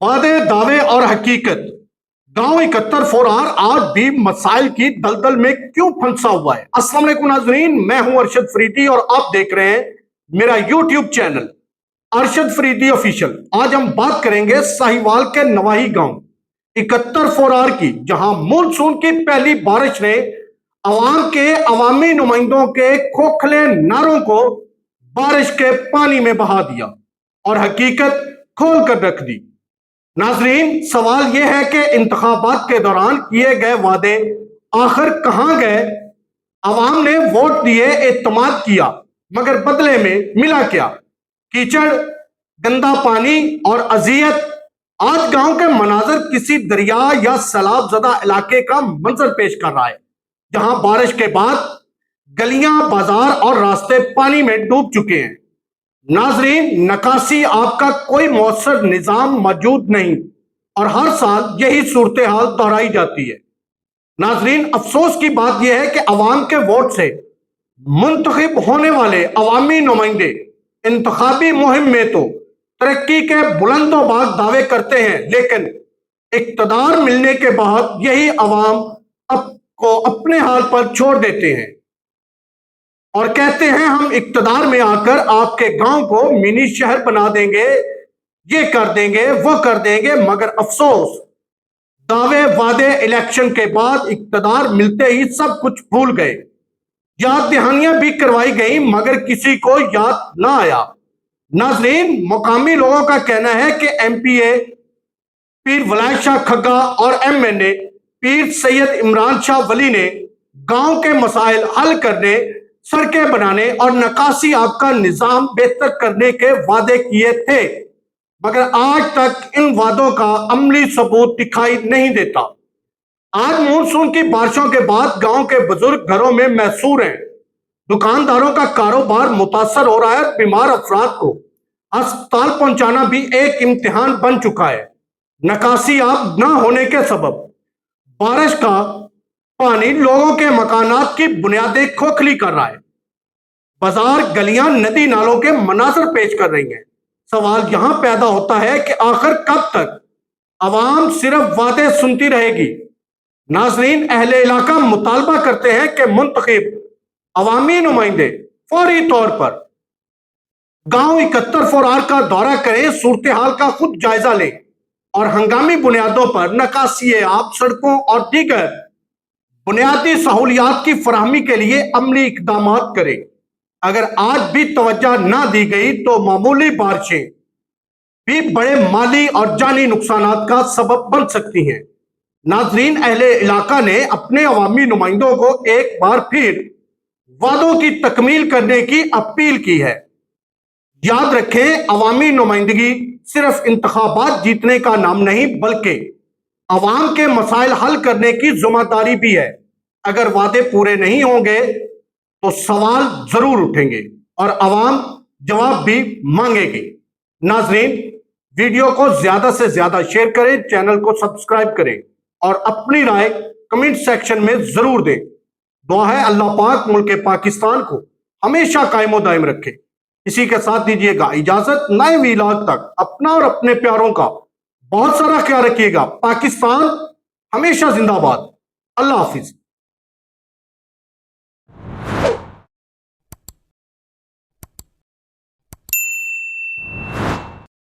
وعدے دعوے اور حقیقت گاؤں 71 آج بھی مسائل کی دلدل میں کیوں پھنسا ہوا ہے؟ السلام علیکم ناظرین، میں ہوں ارشد فریدی اور آپ دیکھ رہے ہیں میرا YouTube channel Arshad Faridi official. آج ہم بات کریں گے ساہیوال کے نواحی گاؤں 71 کی، جہاں مونسون کی پہلی بارش نے عوام کے عوامی نمائندوں کے کھوکھلے نعروں کو بارش کے پانی میں بہا دیا اور حقیقت کھول کر رکھ دی۔ ناظرین، سوال یہ ہے کہ انتخابات کے دوران کیے گئے وعدے آخر کہاں گئے؟ عوام نے ووٹ دیے، اعتماد کیا، مگر بدلے میں ملا کیا؟ کیچڑ، گندا پانی اور اذیت۔ آج گاؤں کے مناظر کسی دریا یا سیلاب زدہ علاقے کا منظر پیش کر رہا ہے، جہاں بارش کے بعد گلیاں، بازار اور راستے پانی میں ڈوب چکے ہیں۔ ناظرین، نکاسی آب کا کوئی مؤثر نظام موجود نہیں اور ہر سال یہی صورتحال دہرائی جاتی ہے۔ ناظرین، افسوس کی بات یہ ہے کہ عوام کے ووٹ سے منتخب ہونے والے عوامی نمائندے انتخابی مہم میں تو ترقی کے بلند و باغ دعوے کرتے ہیں، لیکن اقتدار ملنے کے بعد یہی عوام کو اپنے حال پر چھوڑ دیتے ہیں اور کہتے ہیں ہم اقتدار میں آ کر آپ کے گاؤں کو منی شہر بنا دیں گے، یہ کر دیں گے، وہ کر دیں گے، مگر افسوس، دعوے وعدے الیکشن کے بعد اقتدار ملتے ہی سب کچھ بھول گئے۔ یاد دہانیاں بھی کروائی گئیں مگر کسی کو یاد نہ آیا۔ ناظرین، مقامی لوگوں کا کہنا ہے کہ ایم پی اے پیر ولائد شاہ کھگا اور ایم این اے پیر سید عمران شاہ ولی نے گاؤں کے مسائل حل کرنے، سڑکیں بنانے اور نکاسی آب کا نظام بہتر کرنے کے وعدے کیے تھے، مگر آج تک ان وعدوں کا عملی ثبوت دکھائی نہیں دیتا۔ آج مونسون کی بارشوں کے بعد گاؤں کے بزرگ گھروں میں محصور ہیں، دکانداروں کا کاروبار متاثر ہو رہا ہے، بیمار افراد کو ہسپتال پہنچانا بھی ایک امتحان بن چکا ہے۔ نکاسی آب نہ ہونے کے سبب بارش کا پانی لوگوں کے مکانات کی بنیادیں کھوکھلی کر رہا ہے، بازار، گلیاں، ندی نالوں کے مناظر پیش کر رہی ہیں۔ سوال یہاں پیدا ہوتا ہے کہ آخر کب تک عوام صرف وعدے سنتی رہے گی؟ ناظرین، اہل علاقہ مطالبہ کرتے ہیں کہ منتخب عوامی نمائندے فوری طور پر گاؤں 71 کا دورہ کریں، صورتحال کا خود جائزہ لیں اور ہنگامی بنیادوں پر نکاسی آب، سڑکوں اور دیگر بنیادی سہولیات کی فراہمی کے لیے عملی اقدامات کریں۔ اگر آج بھی توجہ نہ دی گئی تو معمولی بارشیں بھی بڑے مالی اور جانی نقصانات کا سبب بن سکتی ہیں۔ ناظرین، اہل علاقہ نے اپنے عوامی نمائندوں کو ایک بار پھر وعدوں کی تکمیل کرنے کی اپیل کی ہے۔ یاد رکھیں، عوامی نمائندگی صرف انتخابات جیتنے کا نام نہیں بلکہ عوام کے مسائل حل کرنے کی ذمہ داری بھی ہے۔ اگر وعدے پورے نہیں ہوں گے تو سوال ضرور اٹھیں گے اور عوام جواب بھی مانگے گی۔ ناظرین، ویڈیو کو زیادہ سے زیادہ شیئر کریں، چینل کو سبسکرائب کریں اور اپنی رائے کمنٹ سیکشن میں ضرور دیں۔ دعا ہے اللہ پاک ملک پاکستان کو ہمیشہ قائم و دائم رکھے۔ اسی کے ساتھ دیجیے گا اجازت، نئے ویلاگ تک اپنا اور اپنے پیاروں کا بہت سارا خیال رکھیے گا۔ پاکستان ہمیشہ زندہ باد۔ اللہ حافظ۔